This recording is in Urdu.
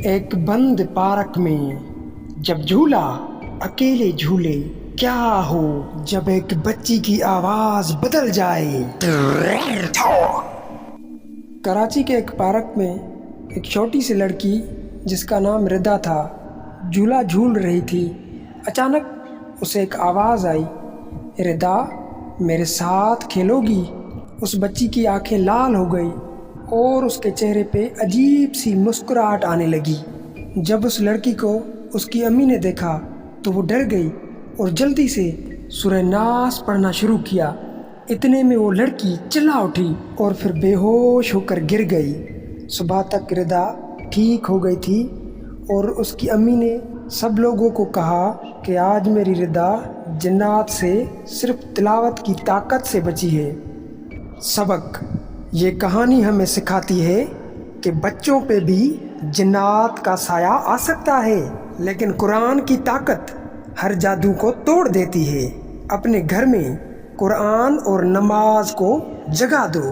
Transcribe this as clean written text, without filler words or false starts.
ایک بند پارک میں جب جھولا اکیلے جھولے، کیا ہو جب ایک بچی کی آواز بدل جائے۔ کراچی کے ایک پارک میں ایک چھوٹی سی لڑکی جس کا نام ردا تھا جھولا جھول رہی تھی۔ اچانک اسے ایک آواز آئی، ردا میرے ساتھ کھیلو گی؟ اس بچی کی آنکھیں لال ہو گئی اور اس کے چہرے پہ عجیب سی مسکراہٹ آنے لگی۔ جب اس لڑکی کو اس کی امی نے دیکھا تو وہ ڈر گئی اور جلدی سے سورہ ناس پڑھنا شروع کیا۔ اتنے میں وہ لڑکی چلا اٹھی اور پھر بے ہوش ہو کر گر گئی۔ صبح تک ردا ٹھیک ہو گئی تھی اور اس کی امی نے سب لوگوں کو کہا کہ آج میری ردا جنات سے صرف تلاوت کی طاقت سے بچی ہے۔ سبق: یہ کہانی ہمیں سکھاتی ہے کہ بچوں پہ بھی جنات کا سایہ آ سکتا ہے، لیکن قرآن کی طاقت ہر جادو کو توڑ دیتی ہے۔ اپنے گھر میں قرآن اور نماز کو جگا دو۔